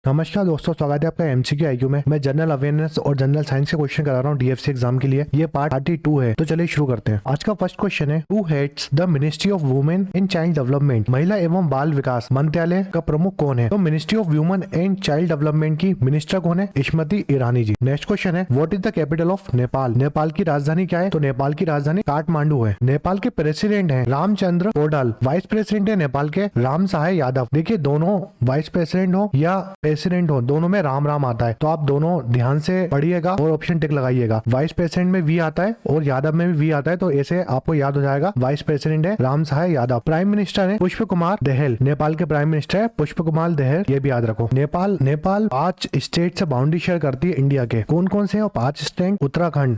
नमस्कार दोस्तों, स्वागत है आपका एमसीक्यू आईक्यू में। मैं जनरल अवेयरनेस और जनरल साइंस के क्वेश्चन करा रहा हूँ डीएफसी एग्जाम के लिए। ये पार्ट 32 है, तो चलिए शुरू करते हैं। आज का फर्स्ट क्वेश्चन है, who heads the ministry of women and child development? महिला एवं बाल विकास मंत्रालय का प्रमुख कौन है? तो ministry of women and child development की मिनिस्टर कौन है? स्मृति ईरानी जी। नेक्स्ट क्वेश्चन है, what is the capital of Nepal? Nepal की राजधानी क्या है? तो नेपाल की राजधानी काठमांडू है। नेपाल के प्रेसिडेंट है रामचंद्र पौडल। वाइस प्रेसिडेंट है नेपाल के राम सहाय यादव। देखिए, दोनों वाइस प्रेसिडेंट हो या प्रेसिडेंट हो, दोनों में राम राम आता है, तो आप दोनों ध्यान से पढ़िएगा और ऑप्शन टिक लगाइएगा। वाइस प्रेसिडेंट में वी आता है और यादव में भी वी आता है, तो ऐसे आपको याद हो जाएगा। वाइस प्रेसिडेंट है राम सहाय यादव। प्राइम मिनिस्टर है पुष्प कुमार दहल। नेपाल के प्राइम मिनिस्टर है पुष्प कुमार दहल, ये भी याद रखो। नेपाल 5 स्टेट से बाउंड्री शेयर करती है इंडिया के। कौन कौन से? 5 स्टेट।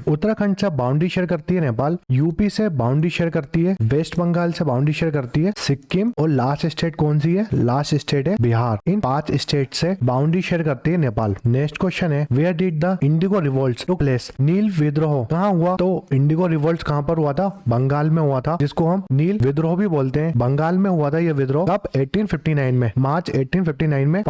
उत्तराखंड से बाउंड्री शेयर करती है नेपाल। यूपी से बाउंड्री शेयर करती है। वेस्ट बंगाल से बाउंड्री शेयर करती है सिक्किम। और लास्ट स्टेट कौन सी है? लास्ट स्टेट है बिहार। इन 5 स्टेट से बाउंड्री शेयर करती है नेपाल। नेक्स्ट क्वेश्चन है, where did the indigo revolt took place? नील विद्रोह कहाँ हुआ? तो इंडिगो रिवोल्ट कहाँ पर हुआ था? बंगाल में हुआ था, जिसको हम नील विद्रोह भी बोलते हैं। बंगाल में हुआ था ये विद्रोह। कब? 1859 में, मार्च 1859 में।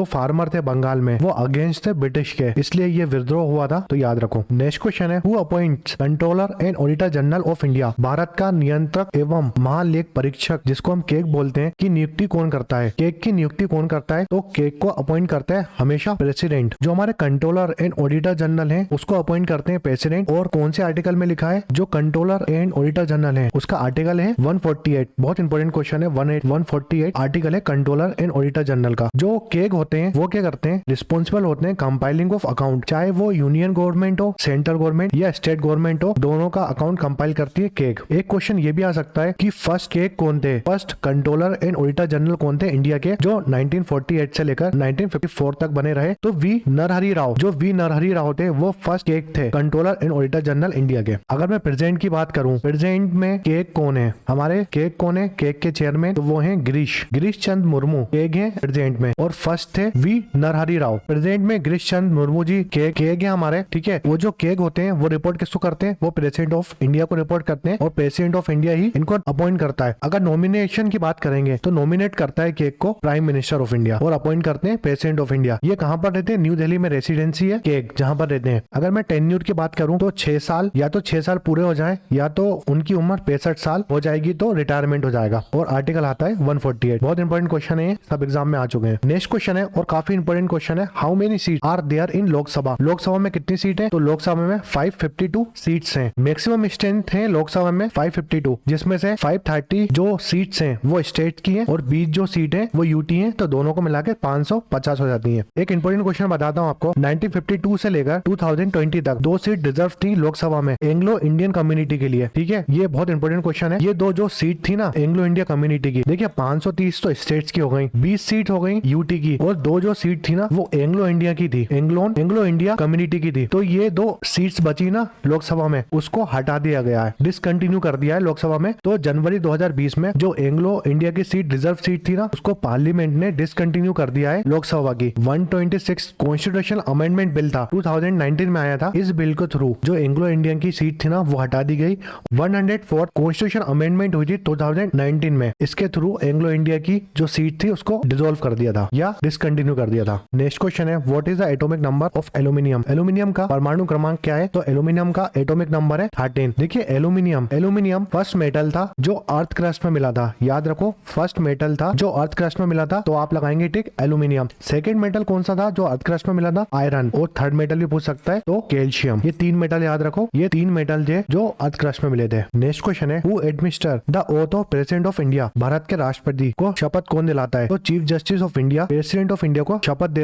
फार्मर थे बंगाल में, वो अगेंस्ट थे ब्रिटिश के, इसलिए ये विद्रोह हुआ था, तो याद रखो। नेक्स्ट क्वेश्चन है, who appoints controller and auditor general of India? Bharat का नियंत्रक एवं महालेख परीक्षक, जिसको हम केक बोलते हैं, की नियुक्ति कौन करता है? केक की नियुक्ति कौन करता है? तो केक को अपॉइंट करता है हमेशा प्रेसिडेंट। जो हमारे कंट्रोलर एंड ऑडिटर जनरल हैं, उसको अपॉइंट करते हैं प्रेसिडेंट। और कौन से आर्टिकल में लिखा है? जो कंट्रोलर एंड ऑडिटर जनरल है, उसका आर्टिकल है 148। बहुत इंपॉर्टेंट क्वेश्चन है। 148 आर्टिकल है कंट्रोलर एंड ऑडिटर जनरल का। जो केक होते हैं वो क्या करते हैं? रिस्पॉन्सिबल होते हैं कंपाइलिंग ऑफ अकाउंट, चाहे वो यूनियन गवर्नमेंट हो, सेंट्रल गवर्नमेंट या स्टेट गवर्नमेंट हो, दोनों का अकाउंट कंपाइल करती है केक। एक क्वेश्चन ये भी आ सकता है कि फर्स्ट केक कौन थे? First controller and auditor general कौन थे इंडिया के, जो 1948 से लेकर 1954 तक बने रहे? तो वी नरहरि राव। जो वी नरहरि राव थे, वो फर्स्ट केक थे controller and auditor general India के। अगर मैं प्रेजेंट की बात करूं, प्रेजेंट में केक कौन है? हमारे केक कौन है? केक के चेयरमैन, तो वो हैं गिरीश चंद्र मुर्मू, केक है प्रेजेंट में। और फर्स्ट थे वी नरहरि राव। प्रेजेंट में गिरीश चंद्र मुर्मू जी केक है हमारे, ठीक है। वो जो केक होते हैं वो रिपोर्ट किसको करते हैं? वो प्रेसिडेंट ऑफ इंडिया को रिपोर्ट करते हैं, और प्रेसिडेंट ऑफ इंडिया ही इनको अपॉइंट करता है। अगर नॉमिनेशन की बात करेंगे तो नॉमिनेट करता है केक को प्राइम मिनिस्टर ऑफ इंडिया, और अपॉइंट करते हैं प्रेसिडेंट ऑफ इंडिया। ये कहाँ पर रहते हैं? न्यू दिल्ली में रेसिडेंसी है केक, जहाँ पर रहते हैं। अगर मैं टेन्यूर की बात करूं तो 6 साल, या तो 6 साल पूरे हो जाए, या तो उनकी उम्र 65 साल हो जाएगी तो रिटायरमेंट हो जाएगा। और आर्टिकल आता है 148। बहुत इंपॉर्टेंट क्वेश्चन है, सब एग्जाम में आ चुके हैं। नेक्स्ट क्वेश्चन है, और काफी इंपॉर्टेंट क्वेश्चन है, how many seat are there in Lok Sabha? Lok Sabha में कितनी सीट है? तो लोकसभा में 552 सीट्स हैं। मैक्सिमम स्ट्रेंथ है लोकसभा में 552, जिसमें से 530 जो सीट्स हैं वो स्टेट की हैं, और 20 जो सीट है वो यूटी है, तो दोनों को मिलाकर 550 हो जाती है। एक इंपॉर्टेंट क्वेश्चन बताता हूँ आपको, 1952 से लेकर 2020 तक 2 सीट रिजर्व थी लोकसभा में एंग्लो इंडियन कम्युनिटी के लिए, ठीक है। ये बहुत इंपॉर्टेंट क्वेश्चन है। ये 2 जो सीट थी ना एंग्लो इंडिया कम्युनिटी की, देखिए 530 तो स्टेट्स की हो गई, 20 सीट हो गई यूटी की, और 2 जो सीट थी ना वो एंग्लो इंडिया की थी, एंग्लो इंडिया कम्युनिटी की थी। तो ये 2 सीट्स बची ना लोकसभा में, उसको हटा दिया गया है, डिसकंटिन्यू कर दिया है लोकसभा में। तो जनवरी 2020 में जो एंग्लो इंडिया की सीट रिजर्व सीट थी ना, उसको पार्लियामेंट ने डिसकंटिन्यू कर दिया है लोकसभा की। 126 कॉन्स्टिट्यूशनल अमेंडमेंट बिल था, 2019 में आया था। इस बिल के थ्रू जो एंग्लो इंडियन की सीट थी ना वो हटा दी गई। 104 कॉन्स्टिट्यूशन अमेंडमेंट हुई थी 2019 में, इसके थ्रू एंग्लो इंडिया की जो सीट थी उसको डिसॉल्व कर दिया था या डिसकंटिन्यू कर दिया था। नेक्स्ट क्वेश्चन है, what is the atomic number of aluminium? Aluminium का परमाणु क्रमांक क्या है? तो एल्यूमिनियम का एटॉमिक नंबर है 13। देखिए, एल्यूमिनियम फर्स्ट मेटल था जो अर्थ क्रस्ट में मिला था, याद रखो, फर्स्ट मेटल था जो अर्थ क्रस्ट में मिला था, तो आप लगाएंगे टिक एल्यूमिनियम। सेकंड मेटल कौन सा था जो अर्थ क्रस्ट में मिला था? आयरन। और थर्ड मेटल भी पूछ सकता है तो कैल्शियम। ये 3 मेटल याद रखो, ये 3 मेटल थे जो अर्थ क्रस्ट में मिले थे। नेक्स्ट क्वेश्चन है, who administer the oath of president of India? Bharat के राष्ट्रपति को शपथ कौन दिलाता है? तो chief justice of India, president of India को शपथ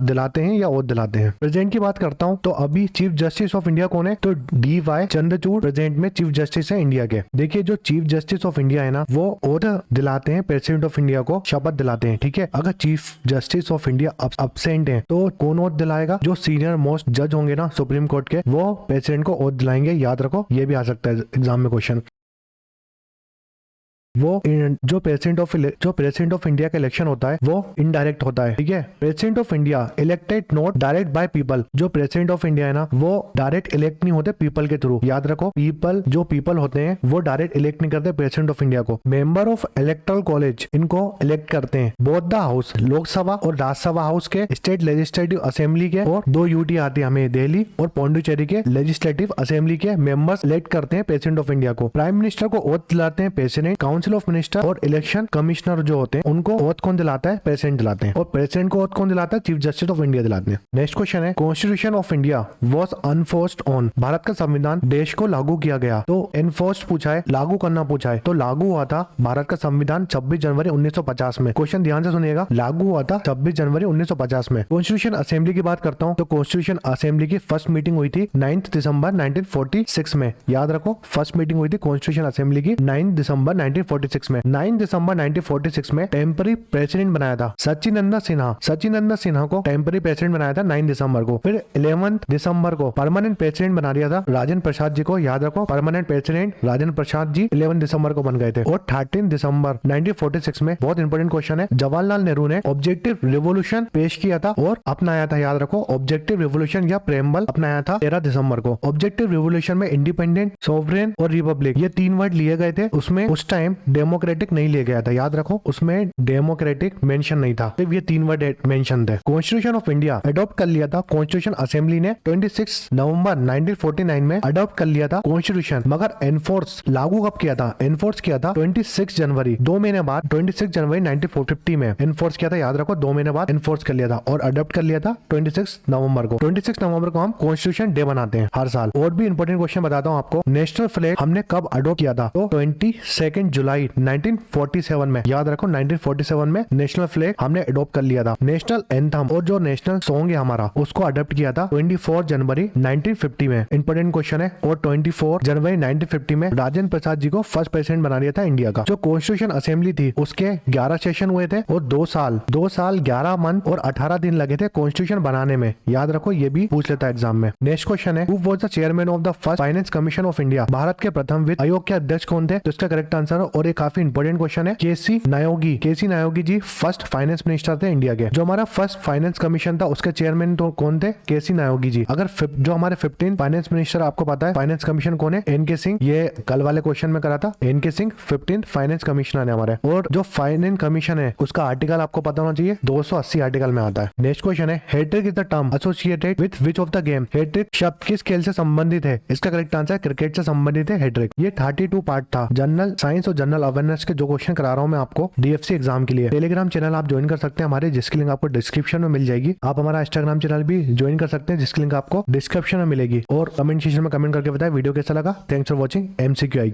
दिलाते हैं या ओथ दिलाते हैं। प्रेसिडेंट की बात करता हूँ तो अभी चीफ जस्टिस ऑफ इंडिया कौन है? तो DY चंद्रचूड़ प्रेसिडेंट में चीफ जस्टिस है इंडिया के। देखिए, जो चीफ जस्टिस ऑफ इंडिया है ना, वो ओथ दिलाते हैं प्रेसिडेंट ऑफ इंडिया को, शपथ दिलाते हैं, ठीक है। अगर chief justice of India absent है तो कौन ओथ दिलाएगा? जो सीनियर मोस्ट जज होंगे ना सुप्रीम कोर्ट के, वो प्रेसिडेंट को ओथ दिलाएंगे, याद रखो। ये भी आ सकता है एग्जाम में क्वेश्चन। वो जो प्रेसिडेंट ऑफ इंडिया का इलेक्शन होता है वो इनडायरेक्ट होता है, ठीक है। President of India elected not direct by people, जो प्रेसिडेंट ऑफ इंडिया है ना वो डायरेक्ट इलेक्ट नहीं होते पीपल के थ्रू, याद रखो। पीपल होते हैं वो डायरेक्ट इलेक्ट नहीं करते प्रेसिडेंट ऑफ इंडिया को। मेंबर ऑफ इलेक्टोरल कॉलेज इनको इलेक्ट करते हैं बोथ द हाउस, लोकसभा और राज्यसभा हाउस के, स्टेट लेजिस्लेटिव असेंबली के, और 2 यूटी आती है हमें दिल्ली और पौंडुचेरी के लेजिस्लेटिव असेंबली के मेंबर्स इलेक्ट करते हैं प्रेसिडेंट ऑफ इंडिया को। प्राइम मिनिस्टर को ओथ दिलाते हैं प्रेसिडेंट, काउंसिल ऑफ मिनिस्टर और इलेक्शन कमिश्नर जो होते हैं उनको ओथ कौन दिलाता है? प्रेसिडेंट दिलाते हैं। और प्रेसिडेंट को ओथ कौन दिलाता है? चीफ जस्टिस ऑफ इंडिया दिलाते हैं। नेक्स्ट क्वेश्चन है constitution of India was unforced on, Bharat का संविधान देश को लागू किया गया। तो एनफोर्स्ड पूछा है, लागू करना पूछा है, तो लागू हुआ था भारत का संविधान 26 जनवरी 1950 में। क्वेश्चन ध्यान से सुनिएगा, लागू हुआ था 26 जनवरी 1950 में। कॉन्स्टिट्यूशन असेंबली की बात करता हूं तो कॉन्स्टिट्यूशन असेंबली की फर्स्ट मीटिंग हुई थी 9 दिसंबर 1946 में, याद रखो। फर्स्ट मीटिंग हुई थी कॉन्स्टिट्यूशन असेंबली की 9 दिसंबर 1946 में। 9 दिसंबर 1946 में टेम्पररी प्रेसिडेंट बनाया था सचिदानंद सिन्हा को टेम्पररी प्रेसिडेंट बनाया था 9 दिसंबर को। फिर 11 दिसंबर को परमानेंट प्रेसिडेंट बना दिया था राजेंद्र प्रसाद जी को, याद रखो। परमानेंट प्रेसिडेंट राजेंद्र प्रसाद जी 11 दिसंबर को बन गए थे। और 13 दिसंबर 1946 में, बहुत इंपॉर्टेंट क्वेश्चन है, जवाहरलाल नेहरू ने ऑब्जेक्टिव रिवोल्यूशन पेश किया था और अपनाया था, याद रखो। ऑब्जेक्टिव रिवोल्यूशन या प्रेमबल अपनाया था 13 दिसंबर को। ऑब्जेक्टिव रिवोल्यूशन में इंडिपेंडेंट, सोवरेन और रिपब्लिक ये 3 वर्ड लिए गए थे। उसमें उस टाइम डेमोक्रेटिक नहीं लिया गया था, याद रखो। उसमें डेमोक्रेटिक मेंशन नहीं था, सिर्फ ये 3 वर्ड मेंशन थे। कॉन्स्टिट्यूशन ऑफ इंडिया अडॉप्ट कर लिया था कॉन्स्टिट्यूशन असेंबली ने 26 नवंबर 1949 में अडॉप्ट कर लिया था कॉन्स्टिट्यूशन, मगर एनफोर्स लागू कब किया था? एनफोर्स किया था 26 जनवरी, 2 महीने बाद, 26 जनवरी 1950 में एनफोर्स किया था, याद रखो। 2 महीने बाद एनफोर्स कर लिया था और अडॉप्ट कर लिया था 26 नवंबर को। 26 नवंबर को हम कॉन्स्टिट्यूशन डे बनाते हैं हर साल। और भी इंपॉर्टेंट क्वेश्चन बताता हूँ आपको, नेशनल फ्लैग हमने कब अडॉप्ट किया था? तो 22 जुलाई 1947 में, याद रखो। 1947 में नेशनल फ्लैग हमने अडॉप्ट कर लिया था। नेशनल एंथम और जो नेशनल सॉन्ग है हमारा उसको अडॉप्ट किया था 24 जनवरी 1950 में। इंपॉर्टेंट क्वेश्चन है। और 24 जनवरी 1950 में राजेंद्र प्रसाद जी को फर्स्ट प्रेसिडेंट बना दिया था इंडिया का। जो कॉन्स्टिट्यूशन असेंबली थी उसके 11 सेशन हुए थे और 2 साल 11 मंथ और 18 दिन लगे थे कॉन्स्टिट्यूशन बनाने में, याद रखो। ये भी पूछ लेता है एग्जाम में। नेक्स्ट क्वेश्चन है who was the chairman of the first finance commission of India, Bharat के प्रथम वित्त आयोग के अध्यक्ष कौन थे? तो इसका करेक्ट आंसर है, और एक काफी इंपॉर्टेंट क्वेश्चन है, केसी नायोगी जी फर्स्ट फाइनेंस मिनिस्टर थे इंडिया के। जो हमारा फर्स्ट फाइनेंस कमीशन था उसके चेयरमैन तो कौन थे? केसी नायोगी जी। अगर जो हमारे 15 फाइनेंस मिनिस्टर आपको पता है फाइनेंस कमीशन कौन है? एनके सिंह, ये कल वाले क्वेश्चन में करा था। एनके सिंह 15 फाइनेंस कमिश्नर है हमारे। और जो फाइनेंस कमीशन है उसका आर्टिकल आपको पता होना चाहिए, 280 आर्टिकल में आता है। नेक्स्ट क्वेश्चन है hat-trick is the term associated with which of the game, hat-trick शब्द किस खेल से संबंधित है? इसका करेक्ट आंसर क्रिकेट से संबंधित है हैट्रिक। ये 32 पार्ट था। जनरल साइंस और जनरल अवेयरनेस के जो क्वेश्चन करा रहा हूँ मैं आपको डीएफसी एग्जाम के लिए। टेलीग्राम चैनल आप ज्वाइन कर सकते हैं हमारे, जिसकी लिंक आपको डिस्क्रिप्शन में मिल जाएगी। आप हमारा इंस्टाग्राम चैनल भी ज्वाइन कर सकते हैं, जिसकी लिंक आपको डिस्क्रिप्शन में मिलेगी। और कमेंट सेक्शन में कमेंट करके बताएं वीडियो कैसा लगा। Thanks for watching MCQ IQ।